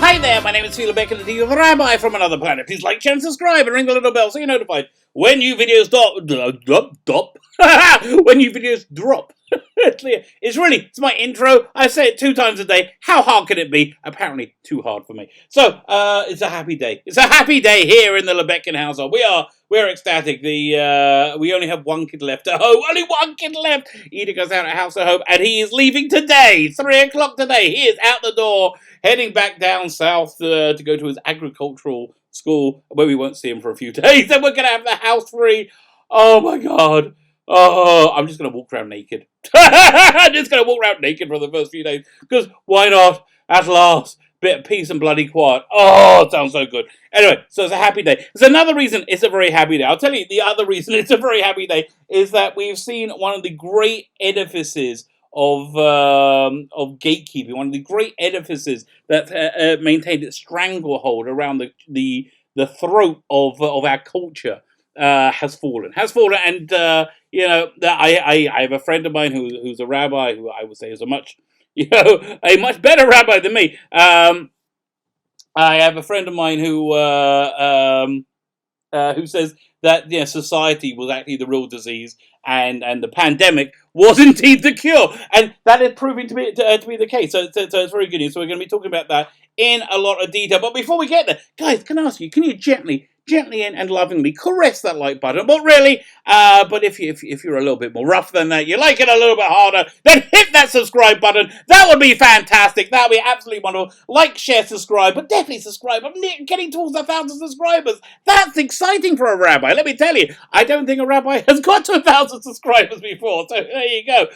Hi there, my name is Beck and the Rabbi from another planet. Please like, share, and subscribe, and ring the little bell so you're notified when new videos drop. When new videos drop. It's my intro. I say it 2 times a day. How hard can it be? Apparently too hard for me. So, it's a happy day. It's a happy day here in the Lebeckin household. We're ecstatic. We only have 1 kid left at home. Only 1 kid left. Ida goes out at house at home, and he is leaving today. 3 o'clock today. He is out the door, heading back down south to go to his agricultural school, where we won't see him for a few days. Then we're going to have the house free. Oh my God. Oh, I'm just going to walk around naked. I'm just going to walk around naked for the first few days. Because why not? At last. Bit of peace and bloody quiet. Oh, it sounds so good. Anyway, so it's a happy day. There's another reason it's a very happy day. I'll tell you the other reason it's a very happy day is that we've seen one of the great edifices of gatekeeping, one of the great edifices that maintained its stranglehold around the throat of our culture. Has fallen, and I have a friend of mine who's a rabbi, who I would say is a much better rabbi than me. I have a friend of mine who says that society was actually the real disease, and the pandemic was indeed the cure, and that is proving to be the case. So it's very good news. So we're going to be talking about that in a lot of detail. But before we get there, guys, can I ask you? Can you gently and lovingly caress that like button? But really, but if you're a little bit more rough than that, you like it a little bit harder, then hit that subscribe button. That would be fantastic. That would be absolutely wonderful. Like, share, subscribe, but definitely subscribe. I'm getting towards 1,000 subscribers. That's exciting for a rabbi. Let me tell you, I don't think a rabbi has got to 1,000 subscribers before. So there you go.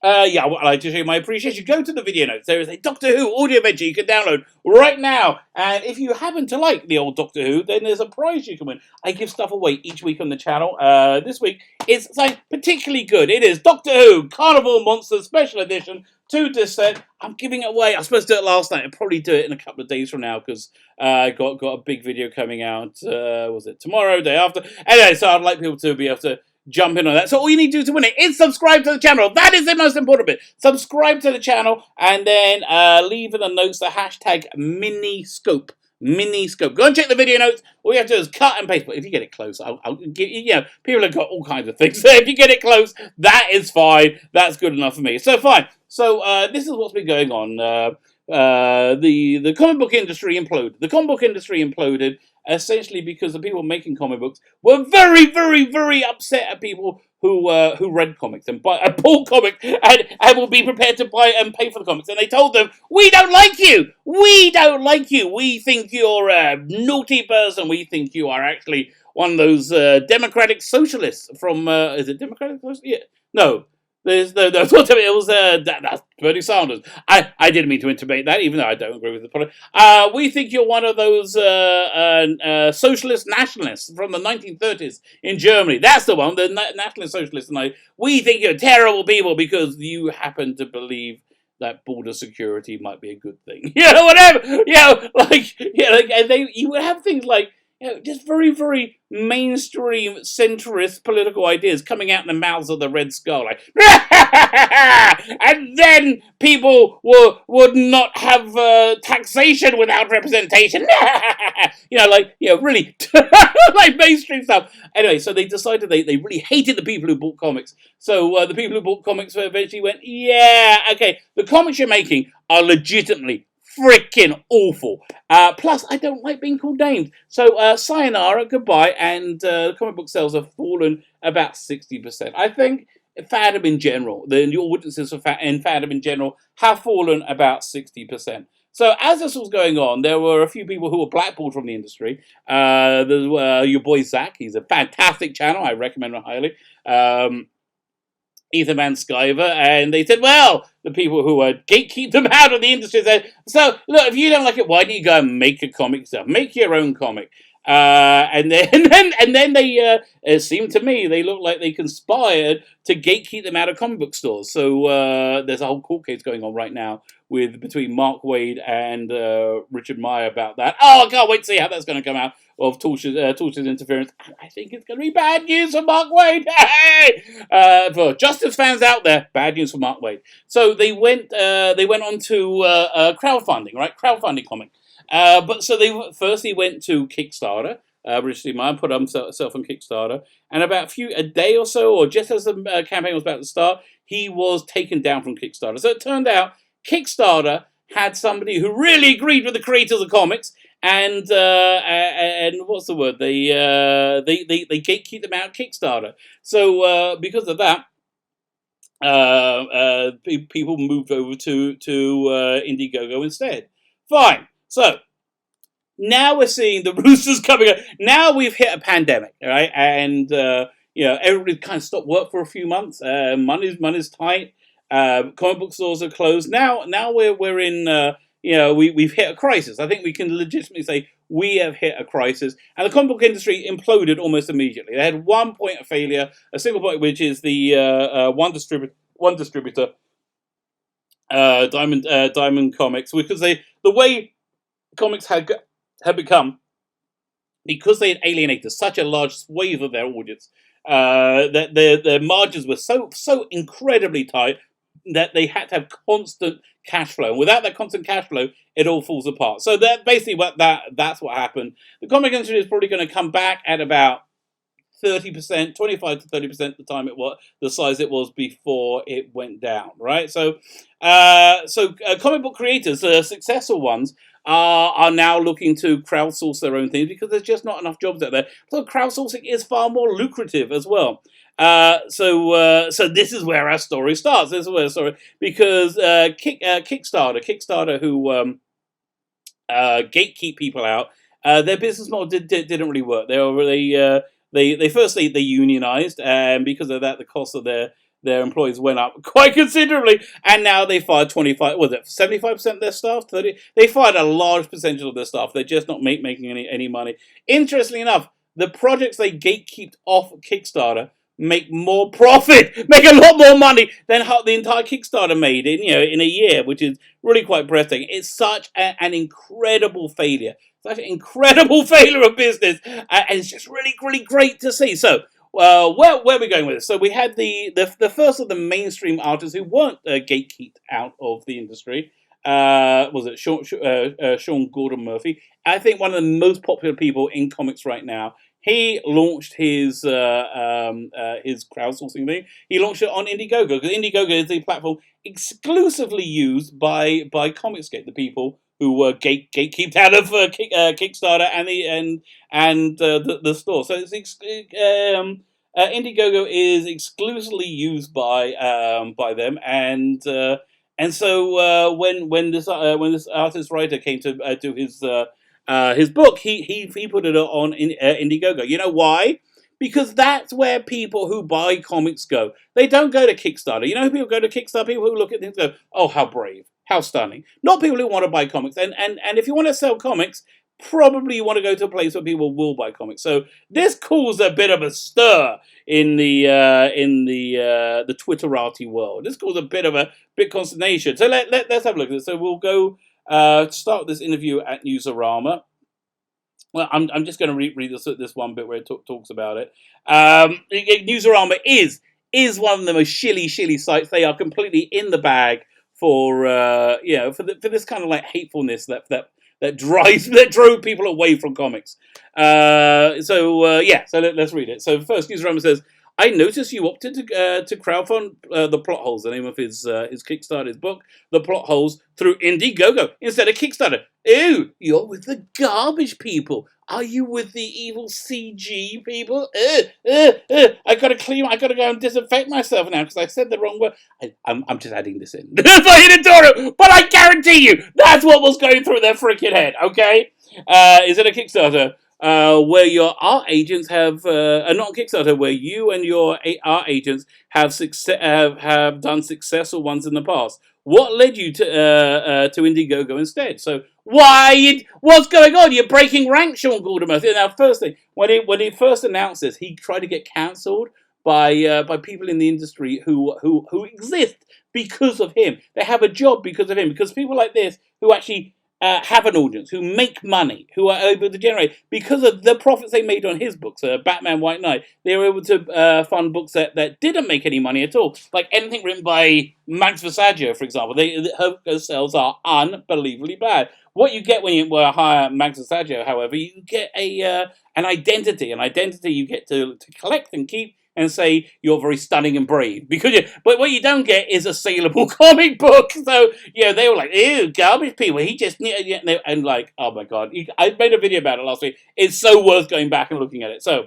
I'd like to show you my appreciation. Go to the video notes. There is a Doctor Who audio adventure you can download right now. And if you happen to like the old Doctor Who, then there's a prize you can win. I give stuff away each week on the channel. This week is something particularly good. It is Doctor Who Carnival of Monsters Special Edition 2 disc set. I'm giving it away. I was supposed to do it last night. I'll probably do it in a couple of days from now because I got a big video coming out. Was it tomorrow, day after? Anyway, so I'd like people to be able to jump in on that. So all you need to do to win it is subscribe to the channel. That is the most important bit. Subscribe to the channel and then leave in the notes the hashtag miniscope. Miniscope. Go and check the video notes. All you have to do is cut and paste. But if you get it close, I'll give you. People have got all kinds of things. So if you get it close, that is fine. That's good enough for me. So fine. So this is what's been going on. The comic book industry imploded. The comic book industry imploded essentially because the people making comic books were very, very, very upset at people who read comics and bought comics and will be prepared to buy and pay for the comics. And they told them, "We don't like you. We don't like you. We think you're a naughty person. We think you are actually one of those democratic socialists from is it democratic socialists? Yeah, no." That's Bernie Sanders. I didn't mean to intimate that, even though I don't agree with the policy. We think you're one of those socialist nationalists from the 1930s in Germany. That's the one, the nationalist socialists. And we think you're terrible people because you happen to believe that border security might be a good thing. Whatever. And you would have things like, just very, very mainstream centrist political ideas coming out in the mouths of the Red Skull, like, and then people would not have taxation without representation. Really, like mainstream stuff. Anyway, so they decided they really hated the people who bought comics. So the people who bought comics eventually went, yeah, okay, the comics you're making are legitimately freaking awful. Plus, I don't like being called names. So, sayonara, goodbye, and comic book sales have fallen about 60%. I think fandom in general, the audiences for fandom in general have fallen about 60%. So, as this was going on, there were a few people who were blackballed from the industry. There's your boy Zach. He's a fantastic channel. I recommend him highly. Ethan Van Sciver, and they said, well, the people who gatekeep them out of the industry said, so, look, if you don't like it, why don't you go and make a comic yourself? Make your own comic. And then they, it seemed to me, they looked like they conspired to gatekeep them out of comic book stores. So there's a whole court case going on right now between Mark Waid and Richard Meyer about that. Oh, I can't wait to see how that's going to come out. Torch's interference. And I think it's going to be bad news for Mark Waid. Hey! For Justice fans out there, bad news for Mark Waid. So they went on to crowdfunding, right? Crowdfunding comic. But so they firstly went to Kickstarter. Richard Meyer put himself on Kickstarter, and about a day or so, or just as the campaign was about to start, he was taken down from Kickstarter. So it turned out Kickstarter had somebody who really agreed with the creators of comics, and what's the word? They gatekeep them out of Kickstarter. So because of that, people moved over to IndieGoGo instead. Fine. So now we're seeing the roosters coming up. Now we've hit a pandemic, right? And everybody kind of stopped work for a few months. Money's tight. Comic book stores are closed. Now we're in. We've hit a crisis. I think we can legitimately say we have hit a crisis. And the comic book industry imploded almost immediately. They had one point of failure, a single point, which is the one distributor, Diamond Comics, because the way comics had become, because they had alienated such a large swathe of their audience, that their margins were so incredibly tight that they had to have constant cash flow. And without that constant cash flow, it all falls apart. So that basically that's what happened. The comic industry is probably going to come back at about 30%, 25 to 30% the time it was the size it was before it went down, right? So comic book creators, successful ones, are now looking to crowdsource their own things because there's just not enough jobs out there. So crowdsourcing is far more lucrative as well. So this is where our story starts. This is where our story, because Kickstarter, who gatekeep people out, their business model didn't really work. They firstly unionized, and because of that, the cost of their employees went up quite considerably, and now they fired 75% of their staff, 30. They fired a large percentage of their staff. They're just not making any money. Interestingly enough, the projects they gatekeeped off Kickstarter make more profit, make a lot more money than the entire Kickstarter made in a year, which is really quite breathtaking. It's such an incredible failure. Such an incredible failure of business, and it's just really, really great to see. So, where are we going with this? So we had the first of the mainstream artists who weren't gatekeeped out of the industry. Was it Sean Gordon Murphy? I think one of the most popular people in comics right now. He launched his crowdsourcing thing. He launched it on IndieGoGo, because IndieGoGo is the platform exclusively used by ComicsGate, the people who were gatekeeped out of Kickstarter and the store. So it's IndieGoGo is exclusively used by them, and so when this artist writer came to do his book, he put it on IndieGoGo. You know why? Because that's where people who buy comics go. They don't go to Kickstarter. You know who people go to Kickstarter? People who look at things and go, oh, how brave, how stunning. Not people who want to buy comics. And if you want to sell comics, probably you want to go to a place where people will buy comics. So this caused a bit of a stir in the Twitterati world. This caused a bit of consternation. So let's have a look at this. So we'll go start this interview at Newsarama. Well, I'm just going to read this one bit where it talks about it. Newsarama is one of the most shilly sites. They are completely in the bag for this kind of like hatefulness that drove people away from comics. So let's read it. So first, Newsarama says, I noticed you opted to crowdfund The Plot Holes, the name of his Kickstarter, his book, The Plot Holes, through IndieGoGo instead of Kickstarter. Ew, you're with the garbage people. Are you with the evil CG people? I gotta go and disinfect myself now because I said the wrong word. I'm just adding this in. That's my editorial, but I guarantee you that's what was going through their freaking head. Okay, is it a Kickstarter? Where your art agents have not Kickstarter, where you and your art agents have done successful ones in the past. What led you to IndieGoGo instead? So what's going on? You're breaking rank, Sean Gordon Murphy. Now, first thing, when he first announced this, he tried to get cancelled by people in the industry who exist because of him. They have a job because of him. Because people like this who actually have an audience, who make money, who are able to generate, because of the profits they made on his books, Batman White Knight, they were able to fund books that didn't make any money at all. Like anything written by Max Versaggio, for example. Her sales are unbelievably bad. What you get when you hire Max Versaggio, however, you get an identity. An identity you get to collect and keep and say you're very stunning and brave. But what you don't get is a saleable comic book. So, they were like, ew, garbage people. He just, and like, oh my God. I made a video about it last week. It's so worth going back and looking at it. So,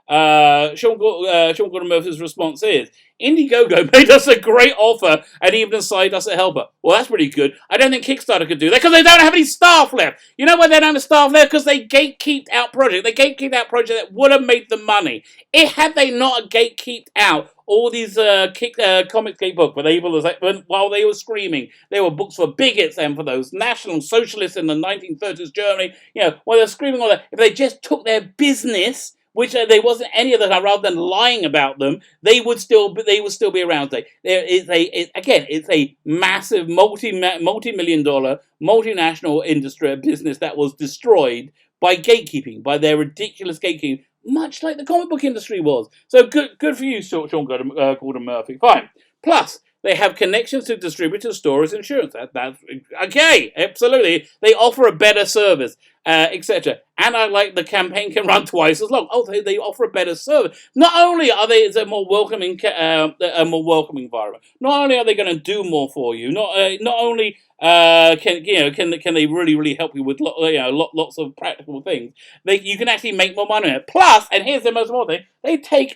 Sean Gordon Murphy's response is, IndieGoGo made us a great offer and even assigned us a helper. Well, that's pretty good. I don't think Kickstarter could do that because they don't have any staff left. You know why they don't have staff left? Because they gatekeeped out project. They gatekeeped out project that would have made them money. Had they not gatekeeped out all these ComicsGate books, while they were screaming, they were books for bigots and for those National Socialists in the 1930s Germany. While they're screaming all that, if they just took their business, which there wasn't any of that, rather than lying about them, they would still be around today. It's a massive multi-million-dollar multinational industry business that was destroyed by gatekeeping, by their ridiculous gatekeeping, much like the comic book industry was. So good for you, Sean Gordon Murphy. Fine. Plus, they have connections to distributors, stores, insurance. That's okay, absolutely. They offer a better service, etc. And I like the campaign can run twice as long. Oh, they offer a better service. Not only is it a more welcoming environment. Not only are they going to do more for you. Not only can they really help you with lots of practical things. You can actually make more money. Plus, and here's the most important thing, they take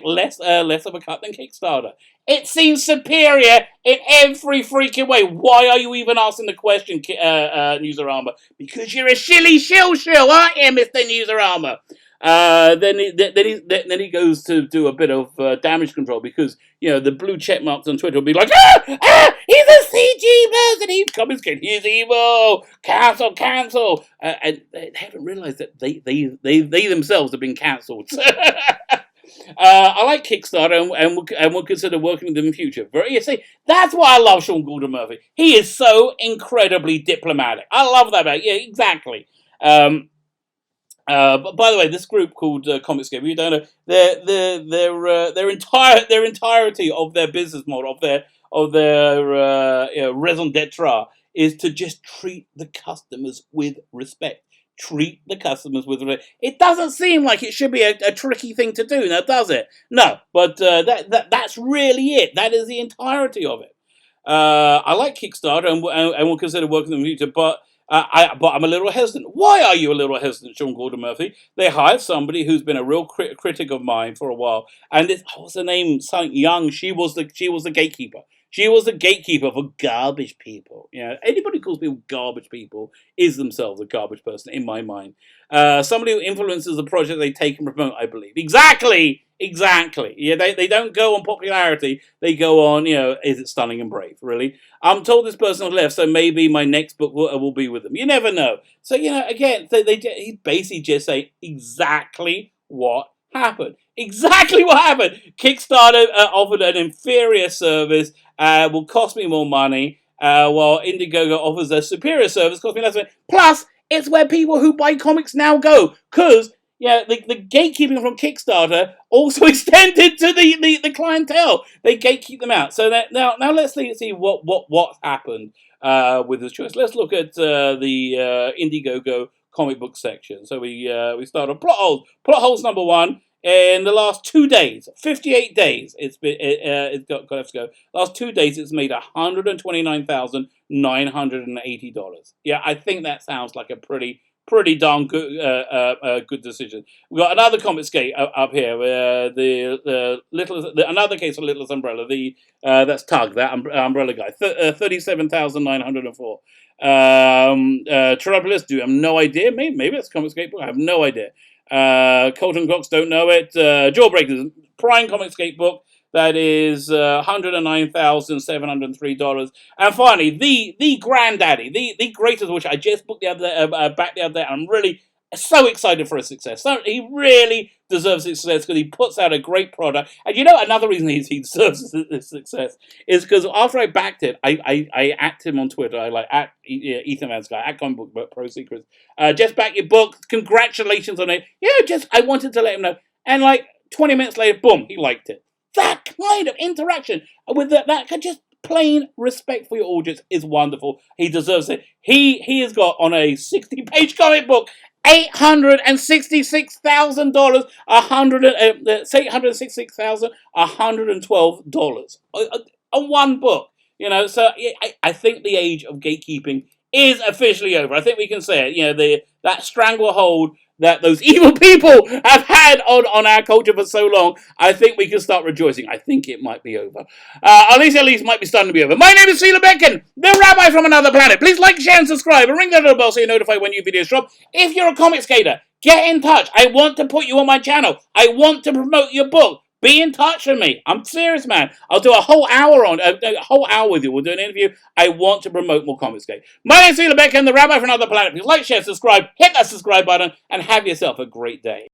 less of a cut than Kickstarter. It seems superior in every freaking way. Why are you even asking the question, Newsarama? Because you're a shilly shill, aren't you, Mr. Newsarama? Then he goes to do a bit of damage control because the blue check marks on Twitter will be like, he's a CG person, he's ComicsGate, he's evil, cancel, and they haven't realised that they themselves have been cancelled. I like Kickstarter and will consider working with them in the future. That's why I love Sean Gordon Murphy. He is so incredibly diplomatic. I love that about him. Yeah, exactly. But by the way, this group called ComicsGate, you don't know, their entirety of their business model, of their raison d'etre, is to just treat the customers with respect. Treat the customers with respect. It doesn't seem like it should be a tricky thing to do, now does it? No, but that's really it. That is the entirety of it. I like Kickstarter and will consider working in the future, but I'm a little hesitant. Why are you a little hesitant, Sean Gordon Murphy? They hired somebody who's been a real critic of mine for a while, and what's her name? Something Young. She was the gatekeeper. She was the gatekeeper for garbage people. Anybody who calls people garbage people is themselves a garbage person, in my mind. Somebody who influences the project they take and promote, I believe. Exactly. Yeah, they don't go on popularity. They go on, is it stunning and brave, really? I'm told this person has left, so maybe my next book will be with them. You never know. So, again, he basically just say exactly what happened. Exactly what happened. Kickstarter offered an inferior service, will cost me more money, while IndieGoGo offers a superior service, cost me less money. Plus, it's where people who buy comics now go, because the gatekeeping from Kickstarter also extended to the clientele. They gatekeep them out. So now let's see what happened with this choice. Let's look at the IndieGoGo comic book section. So we start on plot holes. Plot holes number 1. In the last 2 days, 58 days, it's got to go. Last 2 days, it's made $129,980. Yeah, I think that sounds like a pretty darn good good decision. We've got another ComicsGate up here, another case of Littlest Umbrella. That's Tug, that umbrella guy, 37,904. Terrapolis, do I have no idea. Maybe that's ComicsGate book. I have no idea. Colton Cox, don't know it. Jawbreakers, Prime ComicsGate book. That is $109,703. And finally, the granddaddy, the greatest, which I just booked back the other day. I'm really so excited for a success. So he really deserves success because he puts out a great product. And you know, another reason he deserves this success is because after I backed it, I at him on Twitter. I like at Ethan Van Sky, at Comic Book Pro Secrets. Just back your book. Congratulations on it. Yeah, I wanted to let him know. And like 20 minutes later, boom, he liked it. That kind of interaction with that just plain respect for your audience is wonderful. He deserves it. He has got on a 60-page comic book $866,000, $866,112 on one book. You know, so I think the age of gatekeeping is officially over. I think we can say it. You know, that stranglehold that those evil people have had on our culture for so long, I think we can start rejoicing. I think it might be over. At least might be starting to be over. My name is Sheila Becken, the Rabbi from another planet. Please like, share, and subscribe, and ring that little bell so you're notified when new videos drop. If you're a ComicsGater, get in touch. I want to put you on my channel. I want to promote your book. Be in touch with me. I'm serious, man. I'll do a whole hour with you. We'll do an interview. I want to promote more ComicsGate. My name's Sheila Becken, the Rabbi from another planet. Please like, share, subscribe, hit that subscribe button, and have yourself a great day.